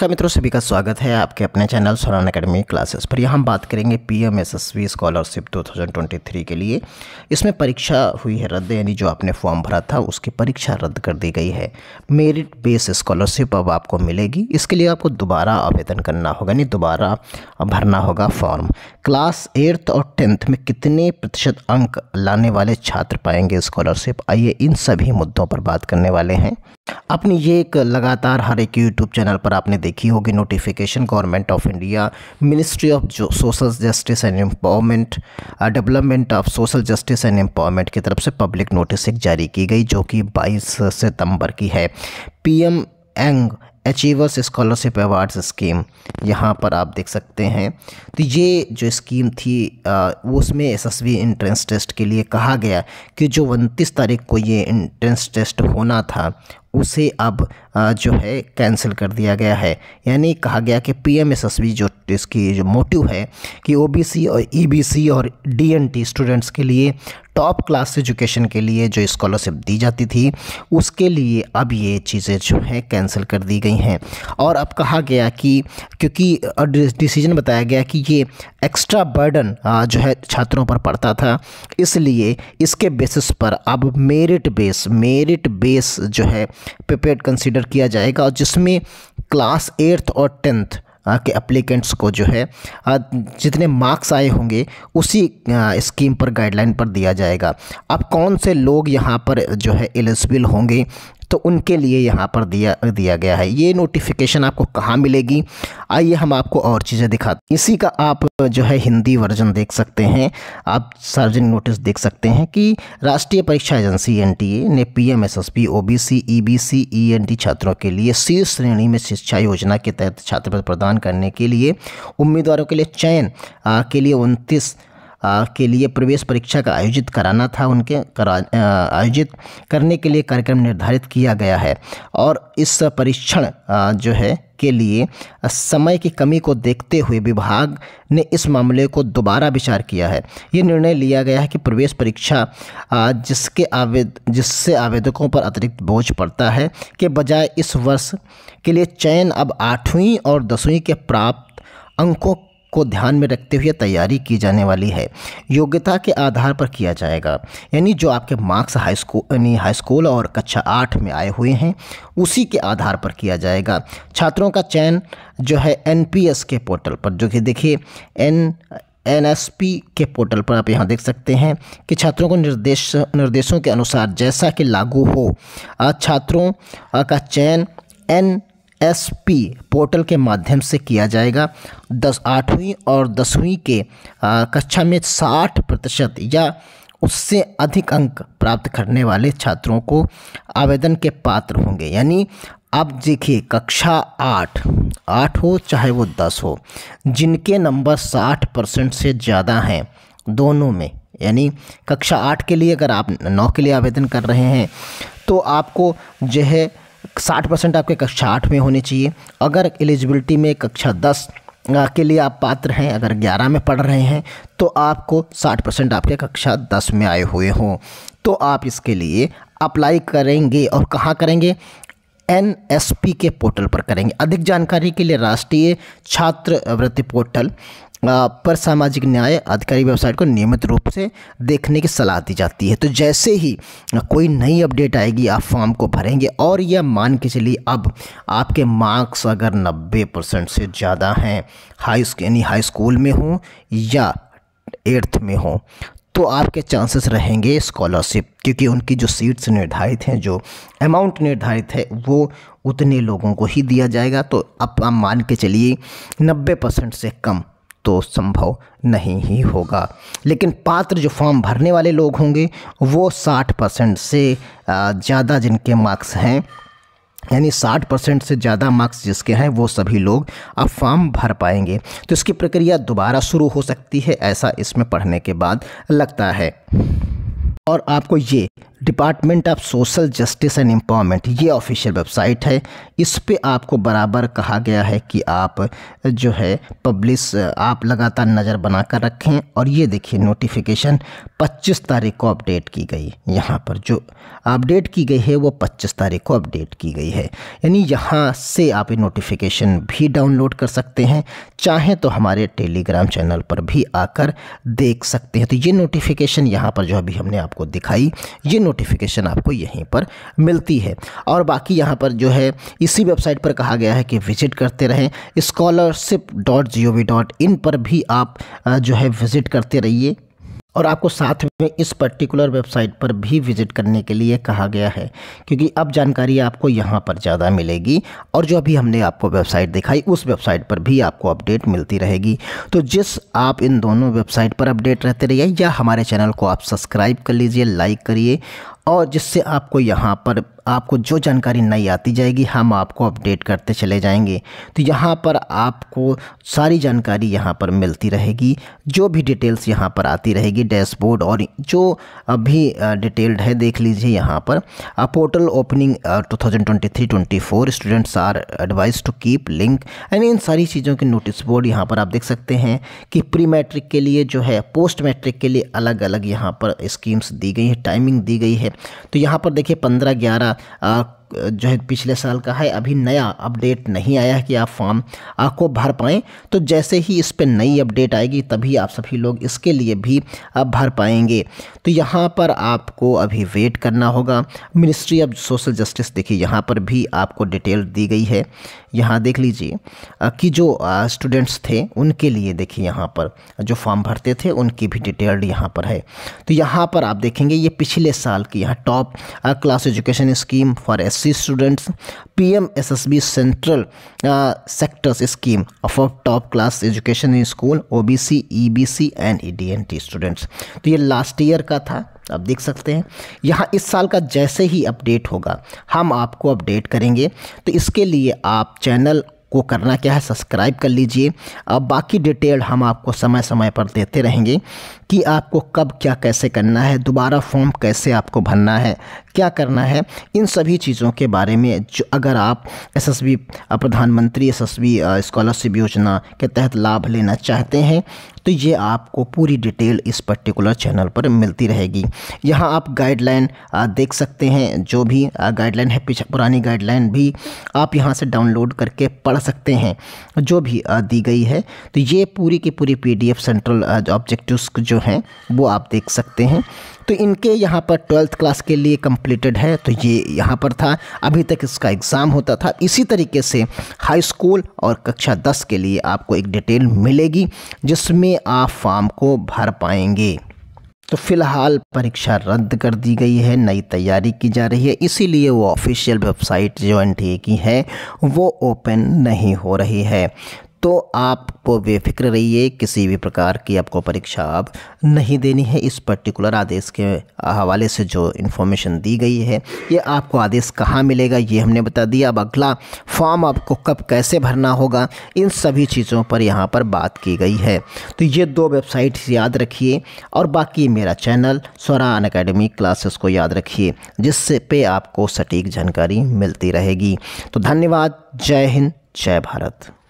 नमस्कार मित्रों, सभी का स्वागत है आपके अपने चैनल सोलान एकेडमी क्लासेस पर। यहाँ हम बात करेंगे पीएम एसएसवी स्कॉलरशिप 2023 के लिए। इसमें परीक्षा हुई है रद्द, यानी जो आपने फॉर्म भरा था उसकी परीक्षा रद्द कर दी गई है। मेरिट बेस स्कॉलरशिप अब आपको मिलेगी। इसके लिए आपको दोबारा आवेदन करना होगा, यानी दोबारा भरना होगा फॉर्म। क्लास 8th और 10th में कितने प्रतिशत अंक लाने वाले छात्र पाएंगे स्कॉलरशिप, आइए इन सभी मुद्दों पर बात करने वाले हैं। अपनी ये एक लगातार हर एक यूट्यूब चैनल पर आपने देखी होगी notification, government of India, ministry of social justice and empowerment, development of social justice and empowerment की तरफ से पब्लिक नोटिस एक जारी की गई, जो कि 22 सितंबर की है। PM young achievers scholarship awards scheme, यहाँ पर आप देख सकते हैं। तो ये जो स्कीम थी वो उसमें एसएसवी एंट्रेंस टेस्ट के लिए कहा गया कि जो 29 तारीख को ये एंट्रेंस टेस्ट होना था उसे अब जो है कैंसिल कर दिया गया है। यानी कहा गया कि पीएम एसएसवी जो इसकी जो मोटिव है कि ओबीसी और ईबीसी और डीएनटी स्टूडेंट्स के लिए टॉप क्लास एजुकेशन के लिए जो स्कॉलरशिप दी जाती थी उसके लिए अब ये चीज़ें जो है कैंसिल कर दी गई हैं। और अब कहा गया कि क्योंकि डिसीजन बताया गया कि ये एक्स्ट्रा बर्डन जो है छात्रों पर पड़ता था, इसलिए इसके बेसिस पर अब मेरिट बेस जो है पेपर कंसीडर किया जाएगा, और जिसमें क्लास 8th और 10th के एप्लीकेंट्स को जो है जितने मार्क्स आए होंगे उसी स्कीम पर गाइडलाइन पर दिया जाएगा। अब कौन से लोग यहाँ पर जो है एलिजिबल होंगे, तो उनके लिए यहाँ पर दिया गया है। ये नोटिफिकेशन आपको कहाँ मिलेगी, आइए हम आपको और चीज़ें दिखाते। इसी का आप जो है हिंदी वर्जन देख सकते हैं। आप सार्वजनिक नोटिस देख सकते हैं कि राष्ट्रीय परीक्षा एजेंसी एनटीए ने PM SSV OBC EBC ENT छात्रों के लिए शीर्ष श्रेणी में शिक्षा योजना के तहत छात्रवृत्ति प्रदान करने के लिए उम्मीदवारों के लिए चयन के लिए 29 के लिए प्रवेश परीक्षा का आयोजित कराना था। आयोजित करने के लिए कार्यक्रम निर्धारित किया गया है, और इस परीक्षण जो है के लिए समय की कमी को देखते हुए विभाग ने इस मामले को दोबारा विचार किया है। ये निर्णय लिया गया है कि प्रवेश परीक्षा जिससे आवेदकों पर अतिरिक्त बोझ पड़ता है के बजाय इस वर्ष के लिए चयन अब 8वीं और 10वीं के प्राप्त अंकों को ध्यान में रखते हुए तैयारी की जाने वाली है। योग्यता के आधार पर किया जाएगा, यानी जो आपके मार्क्स हाई स्कूल और कक्षा 8 में आए हुए हैं उसी के आधार पर किया जाएगा। छात्रों का चयन जो है एनपीएस के पोर्टल पर, जो कि देखिए एनएसपी के पोर्टल पर आप यहाँ देख सकते हैं कि छात्रों को निर्देशों के अनुसार जैसा कि लागू हो छात्रों का चयन एनएसपी पोर्टल के माध्यम से किया जाएगा। 8वीं और 10वीं के कक्षा में 60% या उससे अधिक अंक प्राप्त करने वाले छात्रों को आवेदन के पात्र होंगे। यानी अब देखिए कक्षा 8 हो चाहे वो 10 हो, जिनके नंबर 60% से ज़्यादा हैं दोनों में, यानी कक्षा 8 के लिए अगर आप 9 के लिए आवेदन कर रहे हैं तो आपको जो है 60% आपके कक्षा 8 में होने चाहिए। अगर एलिजिबिलिटी में कक्षा 10 के लिए आप पात्र हैं, अगर 11 में पढ़ रहे हैं तो आपको 60% आपके कक्षा 10 में आए हुए हों, तो आप इसके लिए अप्लाई करेंगे। और कहाँ करेंगे? एनएसपी के पोर्टल पर करेंगे। अधिक जानकारी के लिए राष्ट्रीय छात्रवृत्ति पोर्टल पर सामाजिक न्याय अधिकारी वेबसाइट को नियमित रूप से देखने की सलाह दी जाती है। तो जैसे ही कोई नई अपडेट आएगी आप फॉर्म को भरेंगे, और यह मान के चलिए अब आपके मार्क्स अगर 90% से ज़्यादा हैं, हाई स्कूल में हो या 8th में हो, तो आपके चांसेस रहेंगे स्कॉलरशिप, क्योंकि उनकी जो सीट्स निर्धारित हैं, जो अमाउंट निर्धारित है वो उतने लोगों को ही दिया जाएगा। तो अब आप मान के चलिए 90% से कम तो संभव नहीं ही होगा। लेकिन पात्र जो फॉर्म भरने वाले लोग होंगे वो 60% से ज़्यादा जिनके मार्क्स हैं, यानी 60% से ज़्यादा मार्क्स जिसके हैं वो सभी लोग अब फॉर्म भर पाएंगे। तो इसकी प्रक्रिया दोबारा शुरू हो सकती है, ऐसा इसमें पढ़ने के बाद लगता है। और आपको ये department of social justice and empowerment, ये ऑफिशियल वेबसाइट है। इस पे आपको बराबर कहा गया है कि आप जो है पब्लिश आप लगातार नज़र बना कर रखें। और ये देखिए नोटिफिकेशन 25 तारीख को अपडेट की गई। यहाँ पर जो अपडेट की गई है वो 25 तारीख को अपडेट की गई है, यानी यहाँ से आप ये नोटिफिकेशन भी डाउनलोड कर सकते हैं, चाहें तो हमारे टेलीग्राम चैनल पर भी आकर देख सकते हैं। तो ये नोटिफिकेशन यहाँ पर जो अभी हमने आपको दिखाई, ये नोटिफिकेशन आपको यहीं पर मिलती है। और बाकी यहाँ पर जो है इसी वेबसाइट पर कहा गया है कि विजिट करते रहें। scholarship.gov.in पर भी आप जो है विजिट करते रहिए। और आपको साथ में इस पर्टिकुलर वेबसाइट पर भी विजिट करने के लिए कहा गया है, क्योंकि अब जानकारी आपको यहाँ पर ज़्यादा मिलेगी और जो अभी हमने आपको वेबसाइट दिखाई उस वेबसाइट पर भी आपको अपडेट मिलती रहेगी। तो जिस आप इन दोनों वेबसाइट पर अपडेट रहते रहिए या हमारे चैनल को आप सब्सक्राइब कर लीजिए, लाइक करिए, और जिससे आपको यहाँ पर आपको जो जानकारी नई आती जाएगी हम आपको अपडेट करते चले जाएंगे। तो यहाँ पर आपको सारी जानकारी यहाँ पर मिलती रहेगी, जो भी डिटेल्स यहाँ पर आती रहेगी, डैशबोर्ड और जो अभी डिटेल्ड है देख लीजिए। यहाँ पर portal opening 2023-24 students are advise to keep link, यानी इन सारी चीज़ों के नोटिस बोर्ड यहाँ पर आप देख सकते हैं कि प्री मैट्रिक के लिए जो है, पोस्ट मैट्रिक के लिए अलग अलग यहाँ पर स्कीम्स दी गई है, टाइमिंग दी गई है। तो यहाँ पर देखिए 15/11 जो है पिछले साल का है, अभी नया अपडेट नहीं आया है कि आप फॉर्म को भर पाएँ। तो जैसे ही इस पर नई अपडेट आएगी तभी आप सभी लोग इसके लिए भी भर पाएंगे। तो यहाँ पर आपको अभी वेट करना होगा। मिनिस्ट्री ऑफ सोशल जस्टिस देखिए यहाँ पर भी आपको डिटेल दी गई है। यहाँ देख लीजिए कि जो स्टूडेंट्स थे उनके लिए देखिए यहाँ पर जो फॉर्म भरते थे उनकी भी डिटेल्ड यहाँ पर है। तो यहाँ पर आप देखेंगे ये पिछले साल की यहाँ top class education scheme for SC students, PMSSB central sectors scheme for top class education in school, OBC, EBC and EDNT students. तो ये लास्ट ईयर का था, आप देख सकते हैं। यहाँ इस साल का जैसे ही अपडेट होगा हम आपको अपडेट करेंगे। तो इसके लिए आप चैनल को करना क्या है, सब्सक्राइब कर लीजिए। अब बाकी डिटेल हम आपको समय समय पर देते रहेंगे कि आपको कब क्या कैसे करना है, दोबारा फॉर्म कैसे आपको भरना है, क्या करना है, इन सभी चीज़ों के बारे में। जो अगर आप SSB प्रधानमंत्री SSB स्कॉलरशिप योजना के तहत लाभ लेना चाहते हैं तो ये आपको पूरी डिटेल इस पर्टिकुलर चैनल पर मिलती रहेगी। यहाँ आप गाइडलाइन देख सकते हैं, जो भी गाइडलाइन है पुरानी गाइडलाइन भी आप यहाँ से डाउनलोड करके पढ़ सकते हैं जो भी दी गई है। तो ये पूरी की पूरी PDF सेंट्रल ऑब्जेक्टिव्स जो हैं वो आप देख सकते हैं। तो इनके यहाँ पर 12th क्लास के लिए कंप्लीटेड है, तो ये यहाँ पर था, अभी तक इसका एग्ज़ाम होता था। इसी तरीके से हाई स्कूल और कक्षा 10 के लिए आपको एक डिटेल मिलेगी जिसमें आप फॉर्म को भर पाएंगे। तो फिलहाल परीक्षा रद्द कर दी गई है, नई तैयारी की जा रही है, इसीलिए वो ऑफिशियल वेबसाइट जो NTA की है वो ओपन नहीं हो रही है। तो आप बेफिक्र रहिए, किसी भी प्रकार की आपको परीक्षा अब नहीं देनी है। इस पर्टिकुलर आदेश के हवाले से जो इन्फॉर्मेशन दी गई है, ये आपको आदेश कहाँ मिलेगा ये हमने बता दिया। अब अगला फॉर्म आपको कब कैसे भरना होगा, इन सभी चीज़ों पर यहाँ पर बात की गई है। तो ये 2 वेबसाइट्स याद रखिए और बाकी मेरा चैनल स्वरा अनअकैडमी क्लासेस को याद रखिए, जिससे पे आपको सटीक जानकारी मिलती रहेगी। तो धन्यवाद, जय हिंद, जय भारत।